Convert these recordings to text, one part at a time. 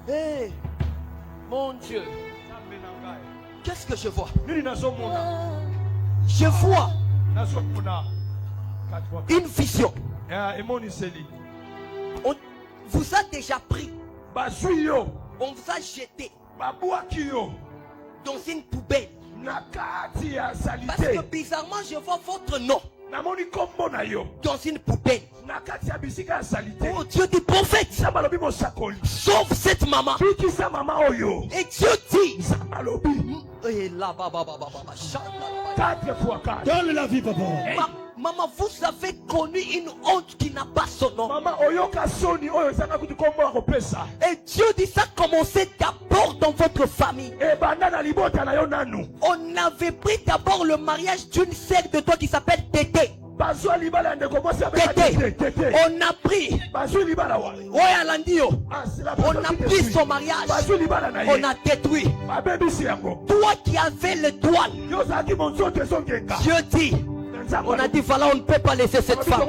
Hey, mon Dieu. Qu'est-ce que je vois? Je vois une vision. On vous a déjà pris. On vous a jeté dans une poubelle. Parce que bizarrement, je vois votre nom dans une poubelle. Oh, Dieu dit prophète, sauve cette maman. Et Dieu dit donne la vie, papa. Maman, vous avez connu une honte qui n'a pas son nom. Et Dieu dit ça commençait d'abord dans votre famille. On avait pris d'abord le mariage d'une sœur de toi qui s'appelle Tété. On a pris on a pris son mariage. On a détruit. Toi qui avais le doigt, Dieu dit, on a dit voilà, on ne peut pas laisser cette femme.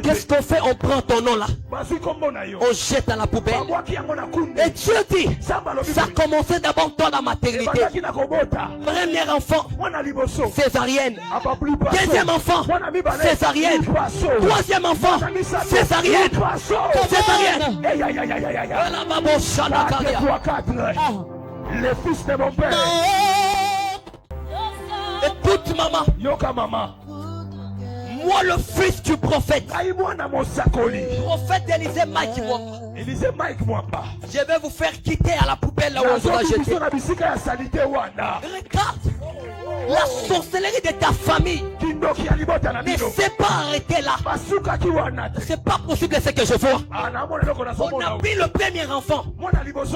Qu'est-ce qu'on fait? On prend ton nom là, on jette à la poubelle. Et Dieu dit, ça a commencé d'abord dans la maternité. Premier enfant, césarienne. Deuxième enfant, césarienne. Troisième enfant, césarienne. Césarienne. Le fils de mon père. Écoute maman. Moi le fils du prophète. Prophète Élisée Mike Mwamba. Je vais vous faire quitter à la poubelle là où on vous a jeté. Regarde. La sorcellerie de ta famille ne s'est pas arrêtée là. C'est pas possible ce que je vois. On a pris le premier enfant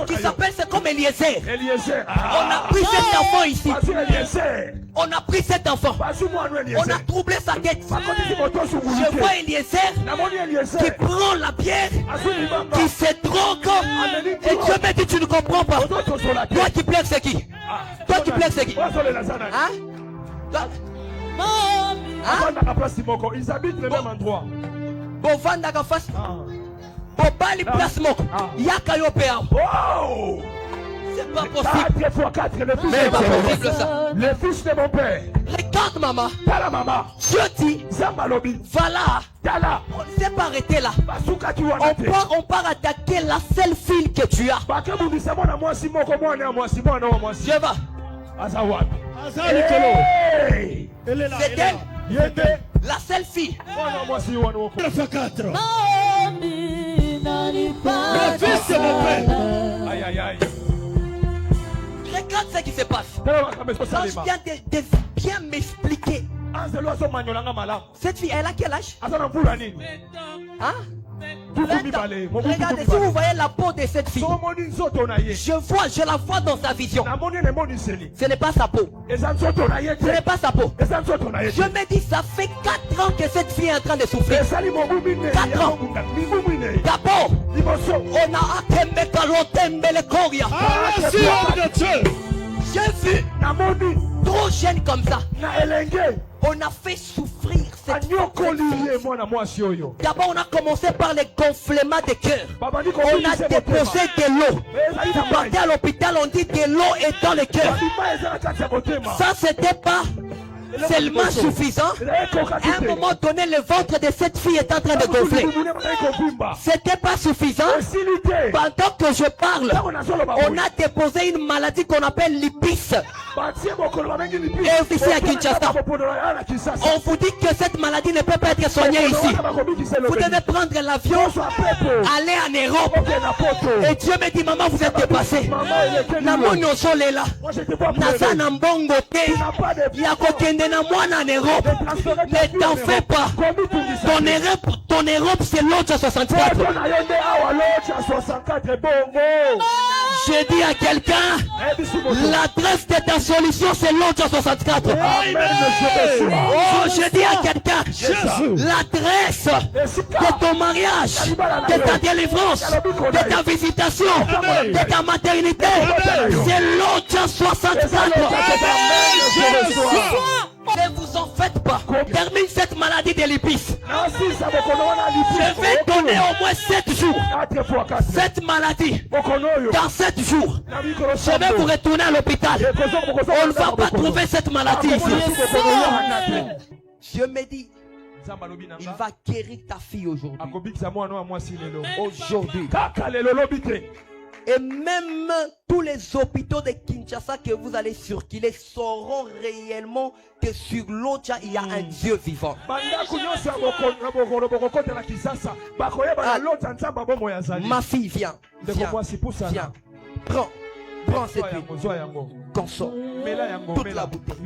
qui s'appelle, c'est comme Eliezer. On a pris cet enfant ici. On a pris cet enfant. On a troublé sa tête. Je vois Eliezer qui prend la bière, qui se drogue. Et Dieu me dit tu ne comprends pas. Toi qui plais c'est qui? Toi qui plais c'est qui? Hein? Ils habitent le même endroit. C'est pas possible. 4 fois 4, le fils Mais de pas mon possible père. ça. Le fils de mon père. Regarde maman. Tala maman. Dieu dit, Zambalobi. voilà. Tala. On ne s'est pas arrêté là. Basuka qui wana te. On part attaquer la seule fille que tu as. Je vais. Hey. C'est elle. Yende. La seule fille. Fois 4. Le fils de mon père. Aïe aïe aïe. Regarde ce qui se passe. Quand je viens de bien m'expliquer. Cette fille, elle a quel âge? Hein? 20 ans. Regardez, si vous voyez la peau de cette fille, je la vois dans sa vision. Ce n'est pas sa peau. Ce n'est pas sa peau. Je me dis, ça fait 4 ans que cette fille est en train de souffrir. 4 ans. D'abord, on a j'ai vu trop jeune comme ça. On a fait souffrir cette fille. D'abord, on a commencé par les gonflements de cœur. On a déposé de l'eau. Vous partez à l'hôpital, on dit de l'eau est dans le cœur. Ça, c'était pas seulement suffisant. À un moment donné, le ventre de cette fille est en train de gonfler. C'était pas suffisant. Pendant que je parle, on a déposé une maladie qu'on appelle l'ipis. Et ici à Kinshasa, on vous dit que cette maladie ne peut pas être soignée ici. Vous devez prendre l'avion, aller en Europe. Et Dieu me dit, maman, vous êtes dépassée. Namo nyonso lela. Naza na mbongo te. Ya kokende na mwana en Europe. Ne t'en fais pas. Ton Europe, c'est l'autre 64. Je dis à quelqu'un, l'adresse de ta solution, c'est l'autre 64. Oh, je dis à quelqu'un, l'adresse de ton mariage, de ta délivrance, de ta visitation, de ta maternité, c'est l'autre 64. Ne vous en faites faites pas. Termine cette maladie de l'épice. Je vais donner au moins 7 jours. Cette maladie, dans 7 jours, je vais vous retourner à l'hôpital. On ne va pas trouver cette maladie ici. Je me dis, il va guérir ta fille aujourd'hui. Aujourd'hui. Et même tous les hôpitaux de Kinshasa que vous allez circuler sauront réellement que sur l'autre, il y a un Dieu vivant. Ma fille, viens. Viens. Prends cette huile. Consomme toute la bouteille.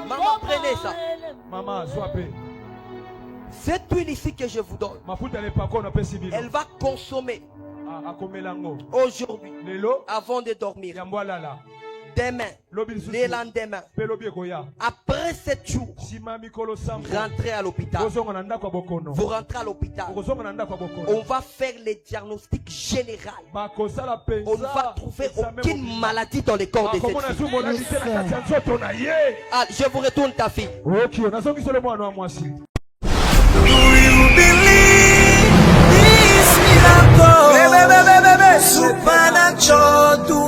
Maman, prenez ça. Maman, sois-paix. Cette huile ici que je vous donne, elle va consommer aujourd'hui, avant de dormir, demain, le lendemain, après 7 jours, rentrez à l'hôpital. Vous rentrez à l'hôpital. On va faire le diagnostic général. On ne va trouver aucune maladie dans le corps de cette fille. Ah, je vous retourne ta fille. Supernatural.